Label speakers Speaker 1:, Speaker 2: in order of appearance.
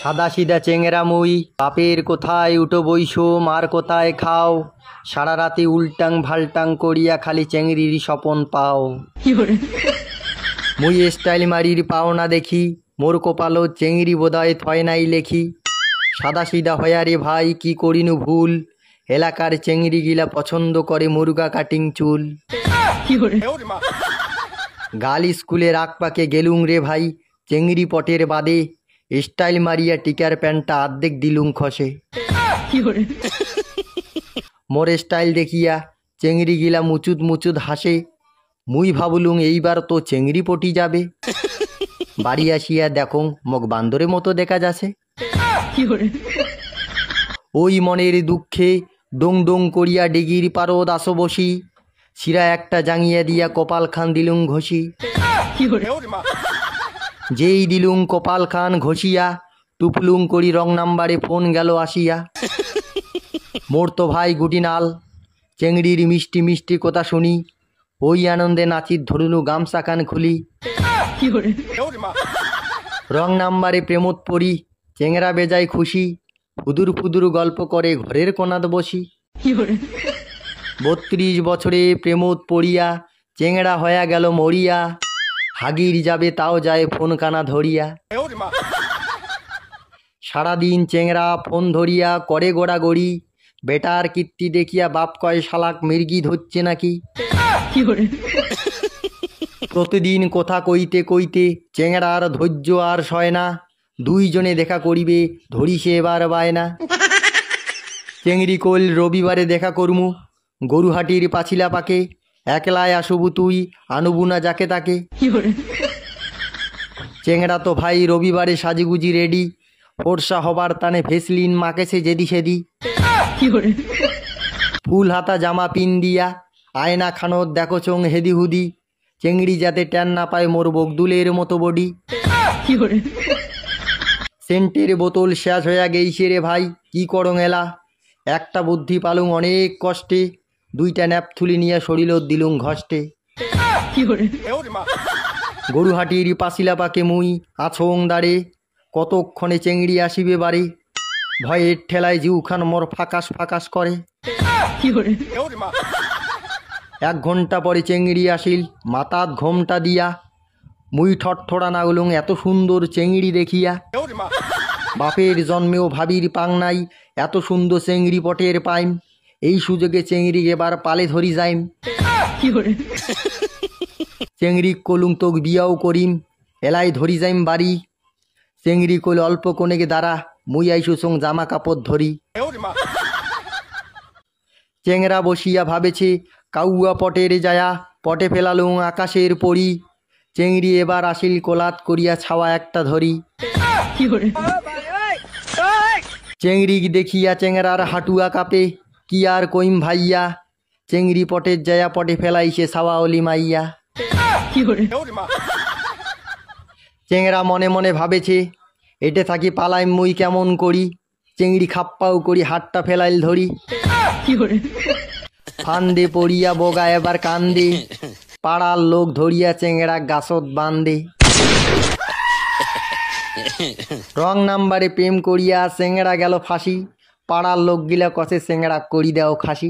Speaker 1: সাদা সিধা চেংরা মুই, বাপের কোথায় উঠো বইসো, মার কোথায় খাও, সারা রাতে উল্টাং ভাল্টাং করিয়া খালি চেংড়ির স্বপন পাও। মুই স্টাইল মারির পাও না দেখি, মোর কপালো চেংড়ি বোধয় থয় নাই লেখি। সাদা সিধা হয়া রে ভাই কি করিনু ভুল, এলাকার চেংড়ি গিলা পছন্দ করে মুরগা কাটিং চুল। গাল স্কুলে রাগ পাকে গেলুং রে ভাই, চেংড়ি পটের বাদে স্টাইল মারিয়া টিকার প্যান্টটা আর্ধেক দিলুম খসে। মোর স্টাইল দেখিয়া চেংড়ি গিলা মুচুদ মুচুদ হাসে, মুই ভাবলুং এইবার তো চেংড়ি পটি যাবে। বাড়ি আসিয়া দেখং মগ বান্দরের মতো দেখা যাচ্ছে। ওই মনের দুঃখে ডোং ডোং করিয়া ডিগির পারদ আসো বসি, শিরা একটা জাঙিয়া দিয়া কপাল খান দিলুং ঘষি। যেই দিলুং কপাল খান ঘষিয়া, টুপলুং করি রং নাম্বারে ফোন গেল আসিয়া। মোর তো ভাই গুটিনাল, চেংড়ির মিষ্টি মিষ্টি কথা শুনি, ওই আনন্দে নাচির ধরুনু গামছা কান খুলি। রং নাম্বারে প্রেমত পড়ি, চেংড়া বেজায় খুশি, ফুদুর ফুদুর গল্প করে ঘরের কোনাত বসি। 32 বছরে প্রেমত পড়িয়া চেংড়া হয়া গেল মরিয়া, হাগির যাবে তাও যায় ফোন কানা ধরিয়া। সারাদিন চেংড়া ফোন ধরিয়া করে গোড়াগড়ি, বেটার কীর্তি দেখিয়া বাপ কয় শালাক মির্গি ধরছে নাকি। প্রতিদিন কথা কইতে কইতে চেংড়ার ধৈর্য আর সয় না, দুইজনে দেখা করিবে ধরিছে এবার বায়না। চেংড়ি কইল রবিবারে দেখা করমু, গরুহাটির পাছিলা পাকে, একলায় আসবু তুই আনবু না যাকে তাকে। চেংড়া তো ভাই রবিবারে সাজিগুজি রেডি, ফর্সা হবার টানে ভেসলিন মাকেছে যেদি সেদি। ফুল হাতা জামা পিন দিয়া আয়না খানত দেখো চোং হেদি হুদি, চেংড়ি যাতে ট্যান না পায় মোর বকদুলের মতো বডি। সেন্টের বোতল শেষ হইয়া গেইছে রে ভাই কি করং এলা, একটা বুদ্ধি পালুং অনেক কষ্টে, 2টা ন্যাপথুলি নিয়ে শরীর দিলুং ঘষ্টে। গরুহাটির পাছিলা পাকে মুই আছং দাঁড়ে, কতক্ষণে চেংড়ি আসিবে বাড়ি, ভয়ের ঠেলায় জিউখান মোর ফাঁকাস ফাঁকাস করে। 1 ঘন্টা পরে চেংড়ি আসিল মাথাত ঘোমটা দিয়া, মুই ঠটঠড়া না গলুং এত সুন্দর চেংড়ি দেখিয়া। বাপের জন্মেও ভাবির পাং নাই, এত সুন্দর চেংড়ি পটের পাইম, এই সুযোগে চেংড়ি এবার পালে ধরি যাইম। চেংড়ি কলুং তোক বিয়াও করিম, এলাই ধরি যাইম বাড়ি। চেংড়ি কল অল্প কোনেকে দাঁড়া, মুই আইসু চোং জামা কাপড় ধরি। চেংড়া বসিয়া ভাবেছে কাউয়া পটের যায়া, পটে ফেলালুং আকাশের পরি, চেংড়ি এবার আসিল কোলাত করিয়া ছাওয়া একটা ধরি। চেংড়ি দেখিয়া চেংড়ার হাটুয়া কাপে, কি আর কইম ভাইয়া, চেংড়ি পটের যায়া পটে ফেলাইছে ছাওয়া অলি মাইয়া। চেংড়া মনে মনে ভাবেছে এটে থাকি পালাইম মুই কেমন করি, চেংড়ি খাপ্পাও করি হাতটা ফেলাইল ধরি। ফান্দে পড়িয়া বগা এবার কান্দে, পাড়ার লোক ধরিয়া চেংড়া গাছত বান্দে। রং নাম্বারে প্রেম করিয়া চেংড়া গেল ফাঁসি, পাড়ার লোক গিলা কষে চেংড়া করি দেও খাসি।